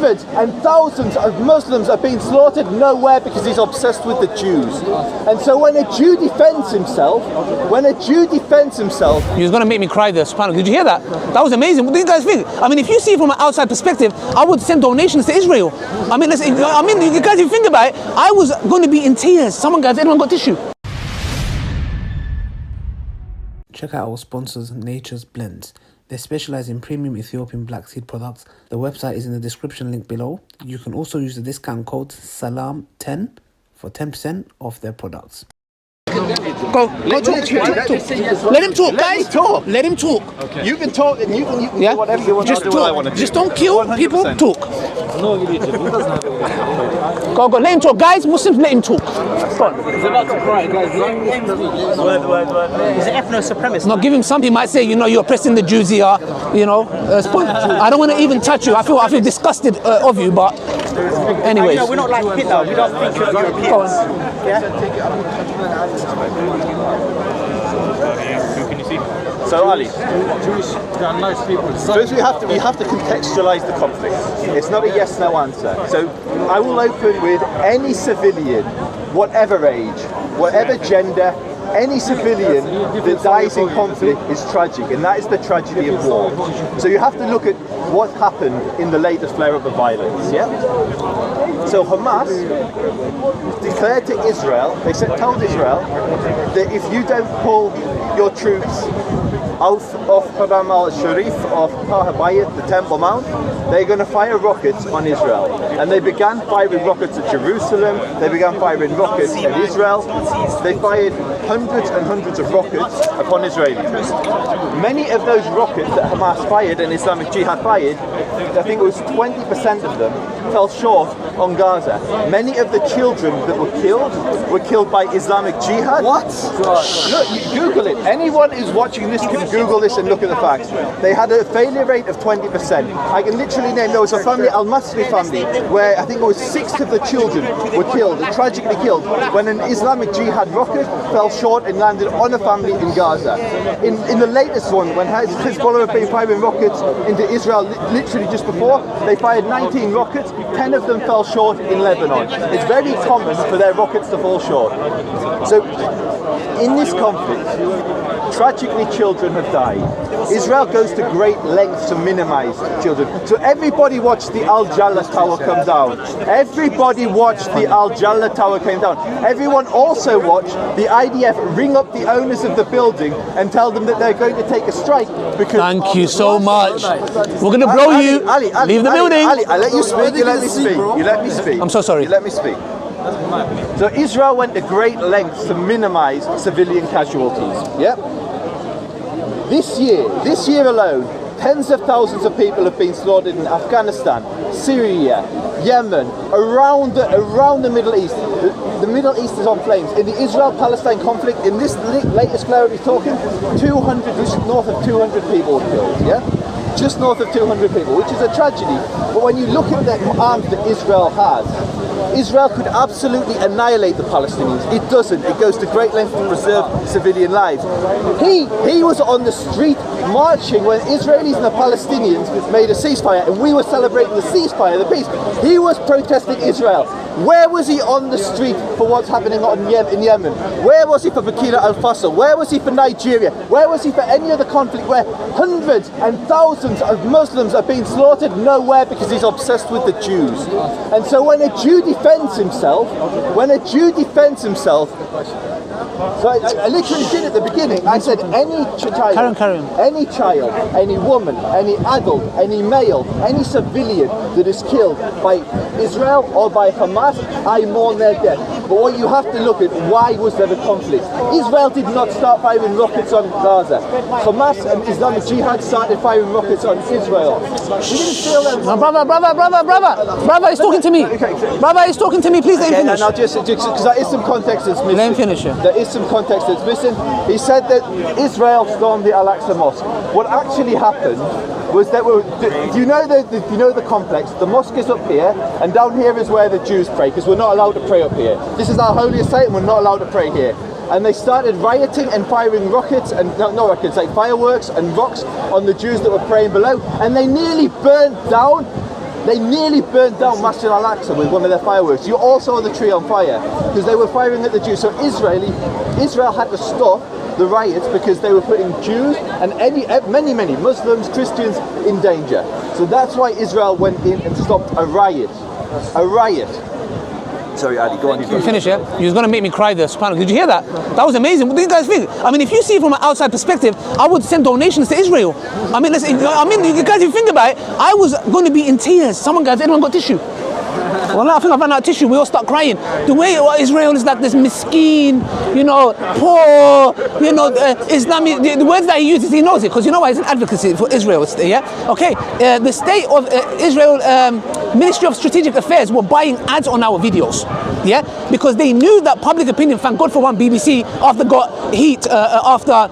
hundreds and thousands of Muslims are being slaughtered nowhere because he's obsessed with the Jews. And so when a Jew defends himself, He was going to make me cry there, subhanAllah. Did you hear that? That was amazing. What do you guys think? I mean, if you see it from an outside perspective, I would send donations to Israel. I mean, you guys, if you think about it, I was going to be in tears. Anyone got tissue? Check out our sponsors, Nature's Blends. They specialize in premium Ethiopian black seed products. The website is in the description link below. You can also use the discount code SALAM10 for 10% off their products. Go talk. Let him talk, guys. Let him talk. Okay. You can talk and you can do whatever you want. Just talk. Just don't kill people. Talk. Go. Let him talk, guys. Muslims, let him talk. Go on. He's about to cry, guys. He's an ethno-supremacist. No, give him something. He might say, you're oppressing the Jews here. I don't want to even touch you. I feel disgusted of you, but anyways. We're not like Hitler. We don't think you're Europeans. Go on. Can you see? So Ali, They're nice people. first we have to contextualize the conflict. It's not a yes/no answer. So I will open with any civilian, whatever age, whatever gender, any civilian that dies in conflict is tragic, and that is the tragedy of war. So you have to look at what happened in the latest flare-up of violence. Yeah. So Hamas declared to Israel, told Israel that if you don't pull your troops out of Haram al-Sharif, of Bayit, the Temple Mount, they're going to fire rockets on Israel. And they began firing rockets at Jerusalem, they began firing rockets at Israel. They fired hundreds and hundreds of rockets upon Israelis. Many of those rockets that Hamas fired and Islamic Jihad fired, I think it was 20% of them, fell short on Gaza. Many of the children that were killed by Islamic Jihad. What? Look, you Google it. Anyone who's watching this can Google this and look at the facts. They had a failure rate of 20%. I can literally name, there was a family, Al-Masri family, where I think it was 6 of the children were killed, tragically killed, when an Islamic Jihad rocket fell short and landed on a family in Gaza. In the latest one, when Hezbollah have been firing rockets into Israel literally just before, they fired 19 rockets, 10 of them fell short in Lebanon. It's very common for their rockets to fall short. So, in this conflict, tragically children have died. Israel goes to great lengths to minimize children. So everybody watched the Al-Jallah tower come down. Everybody watched the Al-Jallah tower come down. Everyone also watched the IDF ring up the owners of the building and tell them that they're going to take a strike because... Thank you so much. We're going to blow you. Ali, leave the building. Ali, I let you speak. You let me speak. You let me speak. I'm so sorry. You let me speak. So Israel went to great lengths to minimize civilian casualties. Yep. This year alone, tens of thousands of people have been slaughtered in Afghanistan, Syria, Yemen, around the Middle East. The Middle East is on flames. In the Israel-Palestine conflict, in this latest flare we're talking, just north of 200 people were killed. Yeah. Just north of 200 people, which is a tragedy. But when you look at the arms that Israel has, Israel could absolutely annihilate the Palestinians. It doesn't. It goes to great lengths to preserve civilian lives. He was on the street marching when Israelis and the Palestinians made a ceasefire, and we were celebrating the ceasefire, the peace. He was protesting Israel. Where was he on the street for what's happening in Yemen? Where was he for Burkina Faso? Where was he for Nigeria? Where was he for any other conflict where hundreds and thousands of Muslims are being slaughtered nowhere because he's obsessed with the Jews? And so when a Jew defends himself, so I literally did at the beginning, I said any child, any woman, any adult, any male, any civilian that is killed by Israel or by Hamas, I mourn their death. But what you have to look at, why was there a conflict? Israel did not start firing rockets on Gaza. Hamas and Islamic Jihad started firing rockets on Israel. We didn't feel them. No, brother, he's talking to me. Brother, he's talking to me. Please let him finish. And I'll just because there is some context that's missing. Let him finish. There is some context that's missing. He said that Israel stormed the Al-Aqsa Mosque. What actually happened was that you know the complex. The mosque is up here, and down here is where the Jews pray, because we're not allowed to pray up here. This is our holiest site, and we're not allowed to pray here. And they started rioting and firing rockets and rockets, like fireworks and rocks on the Jews that were praying below, and they nearly burnt down They nearly burnt down Masjid al-Aqsa with one of their fireworks. You all saw the tree on fire because they were firing at the Jews. So Israel had to stop the riots because they were putting Jews and many Muslims, Christians in danger. So that's why Israel went in and stopped a riot. A riot. Sorry, Ali, go on. You finish, yeah? You was going to make me cry there, Subhanallah. Did you hear that? That was amazing. What do you guys think? I mean, if you see it from an outside perspective, I would send donations to Israel. I mean, you guys, if you think about it, I was going to be in tears. Anyone got tissue? Well, I think I ran out of tissue. We all start crying. The way Israel is like this miskeen, poor, Islamic. The words that he uses, he knows it because you know why he's an advocacy for Israel. Yeah. Okay. The state of Israel Ministry of Strategic Affairs were buying ads on our videos. Yeah, because they knew that public opinion. Thank God for one. BBC after got heat after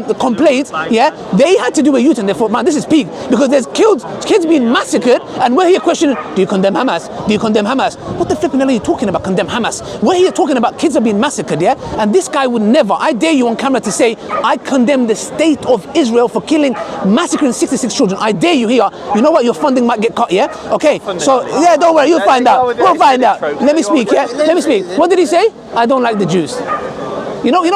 the complaints. Yeah, they had to do a U-turn. They thought, man, this is peak because there's kids being massacred, and we're here questioning: do you condemn Hamas? Do you condemn Hamas? What the flipping hell are you talking about? Condemn Hamas? We're here talking about kids are being massacred. Yeah, and this guy would never. I dare you on camera to say I condemn the state of Israel for massacring 66 children. I dare you here. You know what? Your funding might get cut. Yeah. Okay. So yeah, don't worry. You'll find out. We'll find out. Let me speak. Yeah. Let me speak. What did he say? I don't like the Jews. You know what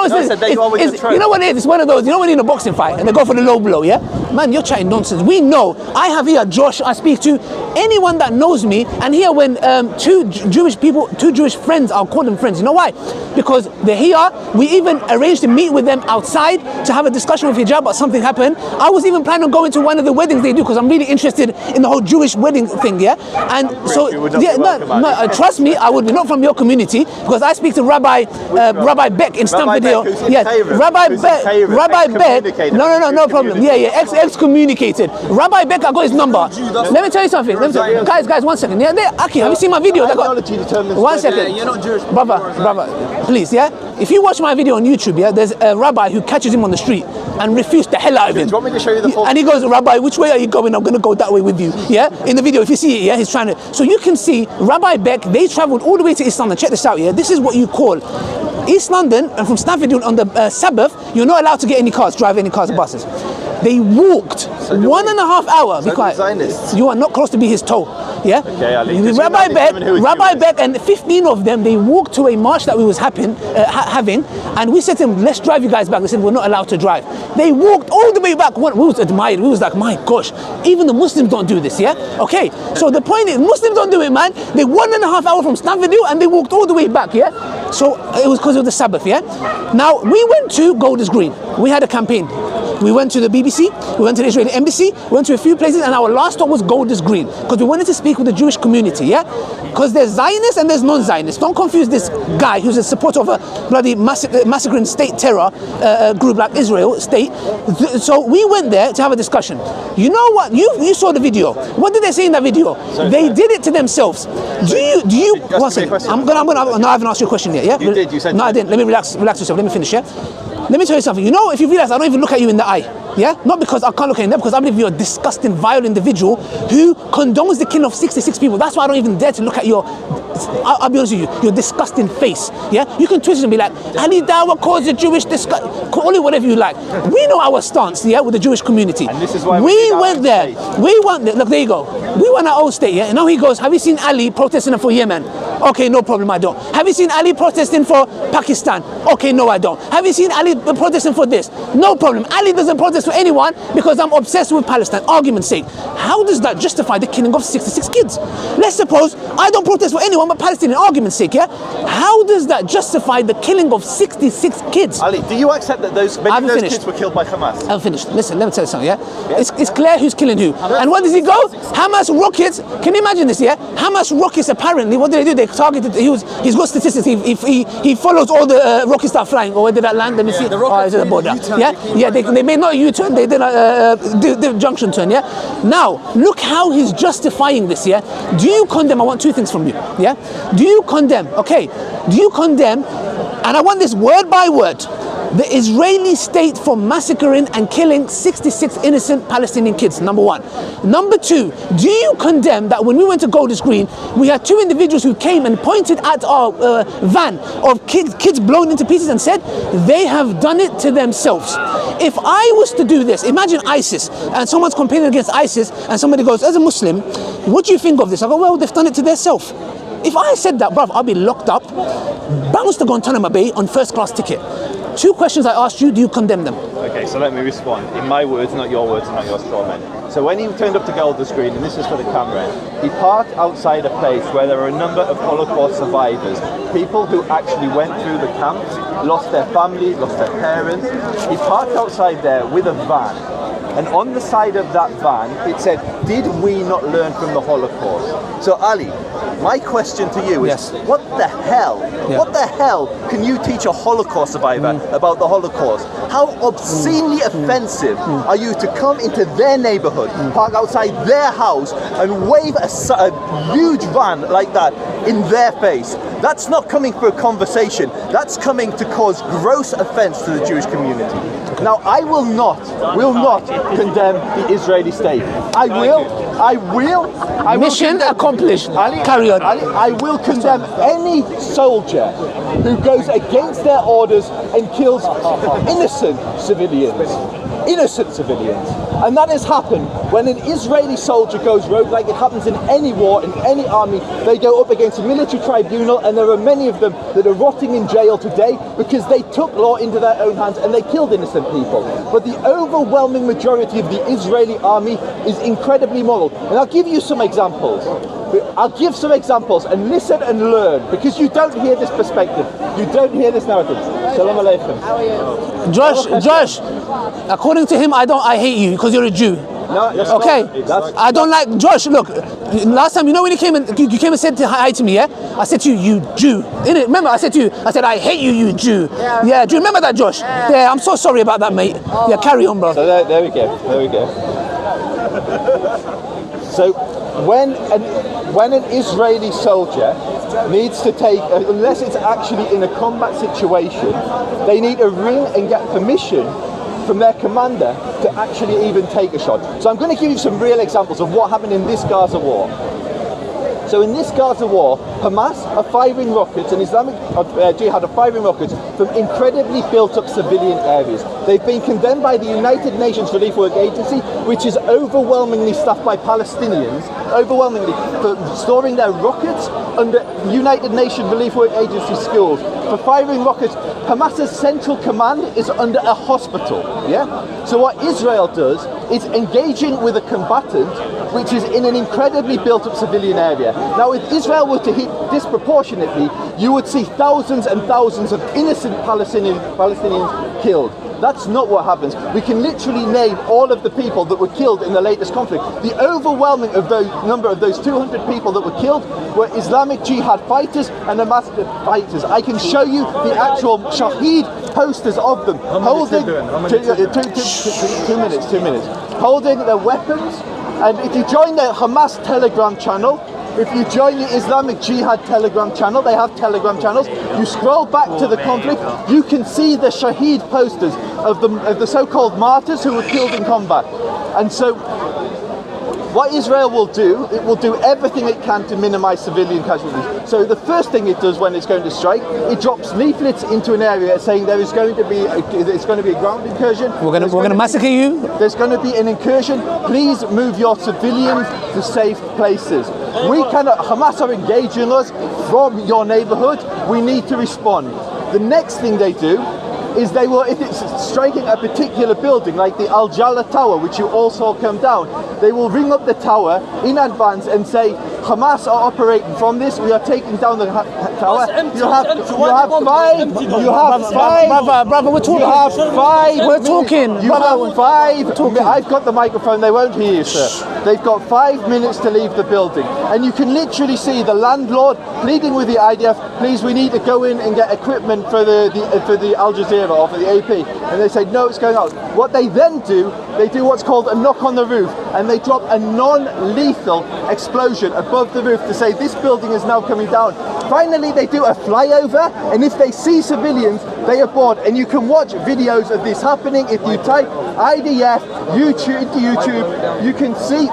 it is? It's one of those, when you're in a boxing fight and they go for the low blow, yeah? Man, you're chatting nonsense. We know. I have here Josh, I speak to anyone that knows me, and here when two Jewish friends, I'll call them friends. You know why? Because they're here. We even arranged to meet with them outside to have a discussion with hijab, but something happened. I was even planning on going to one of the weddings they do because I'm really interested in the whole Jewish wedding thing, yeah? And so, trust me, I would be not from your community because I speak to Rabbi Beck in video. Yes, Rabbi Beck. No problem. Yeah, excommunicated. Rabbi Beck, I got his number. Let me tell you something. Guys, 1 second. Yeah, Aki, have you seen my video? 1 second. You're not Jewish, brother, please. Yeah, if you watch my video on YouTube, yeah, there's a rabbi who catches him on the street and refused the hell out of him. Do you want me to show you the full? And he goes, Rabbi, which way are you going? I'm going to go that way with you. Yeah, in the video, if you see it, yeah, he's trying to. So you can see Rabbi Beck. They traveled all the way to East London. Check this out. Yeah, this is what you call East London, and from Stamford on the Sabbath, you're not allowed to get any cars, drive any cars or buses. They walked 1.5 hours. Be quiet. Zionists. You are not close to be his toe. Yeah. Okay, Ali. Rabbi Beck, and 15 of them. They walked to a march that we was having, and we said to them, "Let's drive you guys back." They said, "We're not allowed to drive." They walked all the way back. We was admired. We was like, "My gosh, even the Muslims don't do this." Yeah. Okay. So the point is, Muslims don't do it, man. They 1.5 hours from Stamford and they walked all the way back. Yeah. So it was because of the Sabbath. Yeah. Now we went to Golders Green. We had a campaign. We went to the BBC, we went to the Israeli embassy, we went to a few places, and our last stop was Golders Green because we wanted to speak with the Jewish community, yeah? Because there's Zionists and there's non-Zionists. Don't confuse this guy who's a supporter of a bloody massacring state terror group like Israel state. So we went there to have a discussion. You know what? You saw the video. What did they say in that video? They did it to themselves. Do you? One second. No, I haven't asked you a question yet. Yeah. You did. You said. No, I didn't. Let me relax yourself. Let me finish. Yeah. Let me tell you something. If you realize I don't even look at you in the eye, yeah? Not because I can't look at you, because I believe you're a disgusting, vile individual who condones the killing of 66 people. That's why I don't even dare to look at I'll be honest with you, your disgusting face, yeah? You can twist it and be like, Ali Dawa calls the Jewish call it whatever you like. We know our stance, yeah, with the Jewish community. And this is why we went there. Look, there you go. We went our own state, yeah? And now he goes, have you seen Ali protesting for Yemen? Okay, no problem, I don't. Have you seen Ali protesting for Pakistan? Okay, no, I don't. Have you seen Ali protesting for this? No problem. Ali doesn't protest for anyone because I'm obsessed with Palestine. Argument's sake. How does that justify the killing of 66 kids? Let's suppose I don't protest for anyone but Palestinian. Argument's sake, yeah? How does that justify the killing of 66 kids? Ali, do you accept that many of those kids were killed by Hamas? I'm finished. Listen, let me tell you something, yeah? It's clear who's killing who. And where does he go? Hamas rockets. Can you imagine this, yeah? Hamas rockets, apparently, what did they do? They targeted, he's got statistics. He follows all the rockets start flying. Or where did that land? Let me see. Oh, it's at the border. Yeah, they made not a U-turn, they did the junction turn, yeah? Now, look how he's justifying this, yeah? Do you condemn? I want two things from you, yeah? Do you condemn? Okay, do you condemn? And I want this word by word. the Israeli state for massacring and killing 66 innocent Palestinian kids, number one. Number two, do you condemn that when we went to Golders Green, we had two individuals who came and pointed at our van of kids blown into pieces and said they have done it to themselves? If I was to do this, imagine ISIS, and someone's complaining against ISIS, and somebody goes, as a Muslim, what do you think of this? I go, well, they've done it to themselves. If I said that, bruv, I'll be locked up, bounced to Guantanamo Bay on first class ticket. Two questions I asked you, do you condemn them? Okay, so let me respond. In my words, not your words, not your straw men. So when he turned up to Golders Green, and this is for the camera, he parked outside a place where there are a number of Holocaust survivors, people who actually went through the camps, lost their family, lost their parents. He parked outside there with a van. And on the side of that van, it said, did we not learn from the Holocaust? So Ali, my question to you is, Yes. what the hell can you teach a Holocaust survivor about the Holocaust? How obscenely offensive are you to come into their neighborhood, park outside their house, and wave a huge van like that in their face? That's not coming for a conversation. That's coming to cause gross offense to the Jewish community. Now, I will not condemn the Israeli state. I will Mission condemn- accomplished. Ali, Carry on. Ali, I will condemn any soldier who goes against their orders and kills innocent civilians. Innocent civilians. And that has happened when an Israeli soldier goes rogue, like it happens in any war, in any army. They go up against a military tribunal, and there are many of them that are rotting in jail today because they took law into their own hands and they killed innocent people. But the overwhelming majority of the Israeli army is incredibly moral. And I'll give you some examples. I'll give some examples and listen and learn, because you don't hear this perspective. You don't hear this narrative. Salam alaikum. How are you? Josh, according to him, I hate you because you're a Jew. No, that's Okay, not, I don't like Josh. Look, last time, you know when you came and said hi to me, yeah? I said to you, you Jew. Innit? Remember, I said to you, I hate you, you Jew. Yeah, do you remember that, Josh? Yeah, I'm so sorry about that, mate. Yeah, carry on, bro. So there we go. So when an Israeli soldier needs to take, unless it's actually in a combat situation, they need to ring and get permission from their commander to actually even take a shot. So I'm going to give you some real examples of what happened in this Gaza war. So in this Gaza war, Hamas are firing rockets, and Islamic Jihad are firing rockets from incredibly built-up civilian areas. They've been condemned by the United Nations Relief Work Agency, which is overwhelmingly staffed by Palestinians, for storing their rockets under United Nations Relief Work Agency schools. For firing rockets, Hamas's central command is under a hospital, yeah? So what Israel does is engaging with a combatant which is in an incredibly built-up civilian area. Now, if Israel were to hit disproportionately, you would see thousands and thousands of innocent Palestinians killed. That's not what happens. We can literally name all of the people that were killed in the latest conflict. The overwhelming number of those 200 people that were killed were Islamic Jihad fighters and Hamas fighters. I can show you the actual Shaheed posters of them holding 2 minutes, holding their weapons. And if you join the Hamas Telegram channel, if you join the Islamic Jihad Telegram channel, they have Telegram channels, you scroll back to the conflict, you can see the Shaheed posters of the so-called martyrs who were killed in combat. And so what Israel will do, it will do everything it can to minimize civilian casualties. So the first thing it does when it's going to strike, it drops leaflets into an area saying there is going to be a ground incursion. We're gonna massacre you. There's going to be an incursion. Please move your civilians to safe places. We cannot. Hamas are engaging us from your neighborhood. We need to respond. The next thing they do is they will, if it's striking a particular building like the Al Jala Tower, which you all saw come down, they will ring up the tower in advance and say, Hamas are operating from this, we are taking down the tower. You have five. Brother, we're talking. You have 5 We're talking. You have 5. I've got the microphone, they won't hear you, sir. They've got 5 minutes to leave the building. And you can literally see the landlord pleading with the IDF, please, we need to go in and get equipment for the Al Jazeera or for the AP. And they say, no, it's going on. What they then do, they do what's called a knock on the roof, and they drop a non-lethal explosion above above the roof to say this building is now coming down. Finally, they do a flyover, and if they see civilians, they abort. And you can watch videos of this happening. If you type IDF YouTube, you can see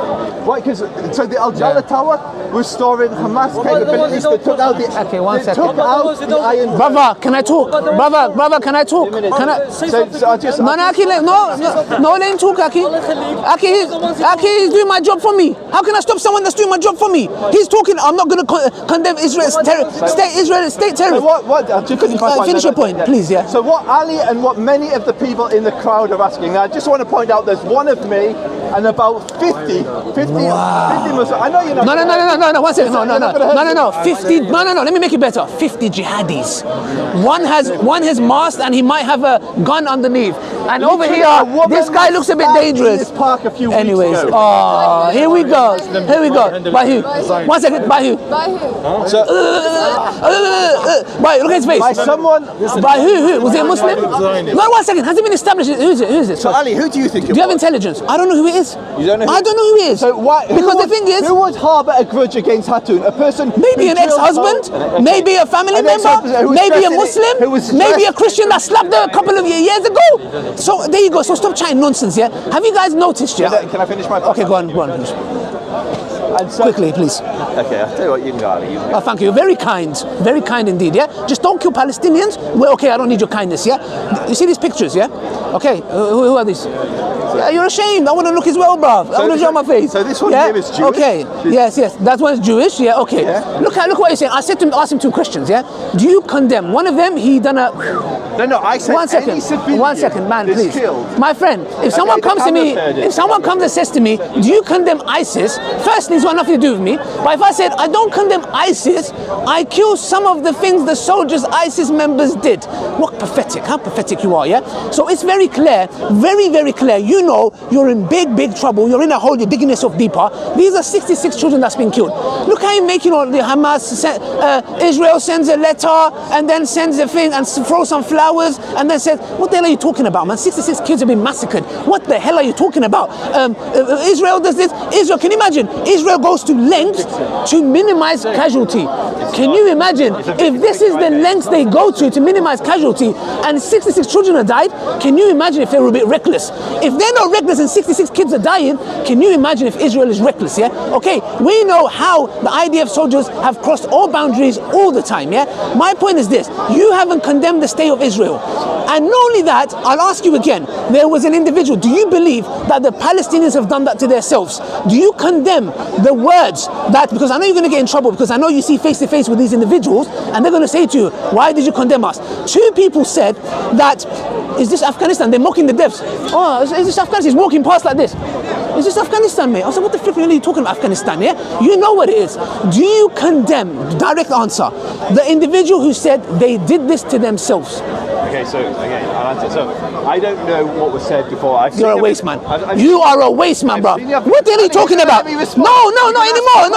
what, because so the Al Jala Tower was storing Hamas capabilities that took out the Okay, one second. took out the iron. Brother, can I talk? Brother, can I talk? Can I? So I just No, Aki, no, let him talk, Aki. Aki is doing my job for me. How can I stop someone that's doing my job for me? He's talking. I'm not going to condemn Israel state terror. Finish your point, please. Yeah. So what Ali and what many of the people in the crowd are asking, now I just want to point out there's one of me and about 50 Muslims. I know you're not. No, 1 second. No. 50. No. Let me make it better. 50 jihadis. One has masked and he might have a gun underneath. And over here, this guy looks a bit dangerous. Anyways, here we go. By who? 1 second. By who? By look at his face. By someone. By who? Was he a Muslim? No, 1 second. Has it been established? Who is it? So Ali, who do you think? Do you have intelligence? I don't know who it is. You don't know? I don't know who he is. So why? Because the thing is, who would harbour a grudge against Hatun? A person? maybe an ex-husband, maybe a family member, maybe a Muslim, maybe a Christian that slapped her a couple of years ago. So there you go. So stop chatting nonsense. Yeah. Have you guys noticed? Yeah. Can I finish my point? Okay, go on, please. And so, Quickly, please. Okay, I'll tell you what, you can go, Ali. Oh, thank you. Very kind indeed. Yeah. Just don't kill Palestinians. Well, okay, I don't need your kindness. Yeah. You see these pictures? Yeah. Okay. Who are these? Yeah, you're ashamed. I want to look as well, bruv. I want to show my face. So this one yeah? here is Jewish? Okay. Yes. That one's Jewish. Yeah. Okay. Yeah. Look what he's saying. I said to him, ask him two questions. Yeah. Do you condemn? One of them, he done a. No. I said 1 second. any civilian 1 second, man, is please. killed. My friend, if someone comes to me, if someone comes and says to me, do you condemn ISIS? Firstly, it's got nothing to do with me. But if I said, I don't condemn ISIS, I kill some of the things the soldiers, ISIS members did. What pathetic, how pathetic you are, yeah? So it's very clear, very clear. You know you're in big trouble. You're in a hole, you're digging yourself deeper. These are 66 children that's been killed. Look how you're making all the Hamas, Israel sends a letter and then sends a thing and throws some flowers and then says, what the hell are you talking about, man? 66 kids have been massacred. What the hell are you talking about? Israel does this. Israel, can you imagine? Israel goes to lengths to minimize casualty. Can you imagine if this is the lengths they go to minimize casualty and 66 children have died? Can you imagine if they were a bit reckless? If they're not reckless and 66 kids are dying, can you imagine if Israel is reckless, yeah? Okay, we know how the IDF soldiers have crossed all boundaries all the time, yeah? My point is this, you haven't condemned the state of Israel. And not only that, I'll ask you again, there was an individual, do you believe that the Palestinians have done that to themselves? Do you condemn the words that, because I know you're going to get in trouble, because I know you see face to face with these individuals, and they're going to say to you, why did you condemn us? Two people said that, is this Afghanistan? They're mocking the devs. Oh, is this Afghanistan? He's walking past like this. Is this Afghanistan, mate? I said, what the flip are you talking about, Afghanistan, yeah? You know what it is. Do you condemn, direct answer, the individual who said they did this to themselves? Okay, I'll answer. So I don't know what was said before. You're a waste man. You are a waste man, bro. What the hell are you talking about? No, not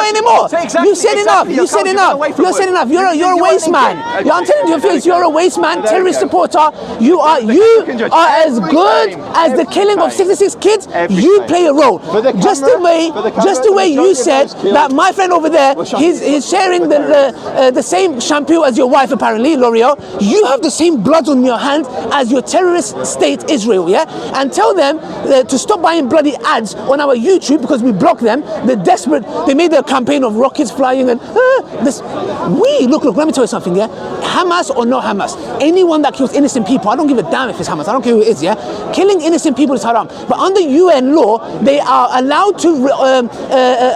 anymore. You said enough. You said enough. You're a waste man. I'm telling you your face. You're a waste man, terrorist supporter. You are as good as the killing of 66 kids. You play a role. Just the way you said that my friend over there, he's sharing the same shampoo as your wife apparently, L'Oreal. You have the same blood on your hand as your terrorist state Israel, yeah? And tell them to stop buying bloody ads on our YouTube because we block them. They're desperate. They made a campaign of rockets flying and this. Look, let me tell you something, yeah? Hamas or no Hamas, anyone that kills innocent people, I don't give a damn if it's Hamas, I don't care who it is, yeah? Killing innocent people is haram. But under UN law, they are allowed to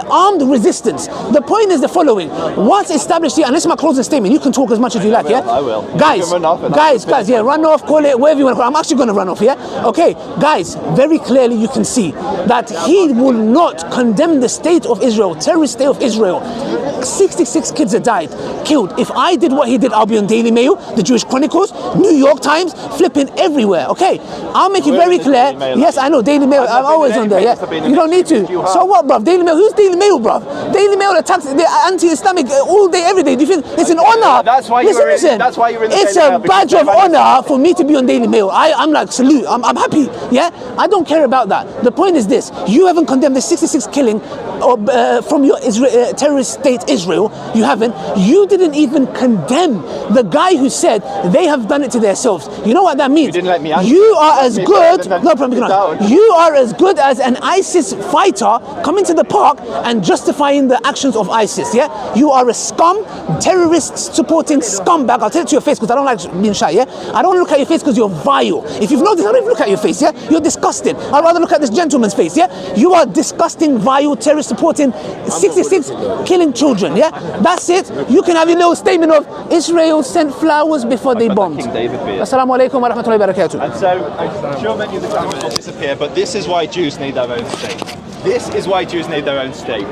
armed resistance. The point is the following. What's established here, and this is my closing statement, you can talk as much as you like, yeah? I will. Guys, yeah, run off, call it whatever you want to call it. I'm actually going to run off, yeah? Okay, guys, very clearly you can see that he will not condemn the state of Israel, terrorist state of Israel. 66 kids have died, killed. If I did what he did, I'll be on Daily Mail, the Jewish Chronicles, New York Times, flipping everywhere, okay? I'll make it very clear. Yes, I know, Daily Mail, I'm always on there, yeah? You don't need to. So what, bruv? Daily Mail, who's Daily Mail, bruv? Daily Mail attacks the anti-Islamic all day, every day. Do you think it's an honor? That's why you were in the It's a badge of honor for me to be on Daily Mail. I'm like, salute, I'm happy, yeah? I don't care about that. The point is this, you haven't condemned the 66 killing from your terrorist state Israel. You haven't. You didn't even condemn the guy who said they have done it to themselves. You know what that means? You didn't let me answer. You are as good. No problem. You are as good as an ISIS fighter coming to the park and justifying the actions of ISIS. Yeah, you are a scum, terrorist supporting scumbag. I'll tell it to your face because I don't like being shy. Yeah, I don't look at your face because you're vile. If you've noticed, I don't even look at your face. Yeah, you're disgusting. I'd rather look at this gentleman's face. Yeah, you are disgusting, vile, terrorist supporting 66 killing children. Yeah, that's it. You can have your little statement of Israel sent flowers before they bombed. Assalamu alaikum wa rahmatullahi wa barakatuh. And so, I'm sure many of the comments will disappear, but this is why Jews need their own state. This is why Jews need their own state.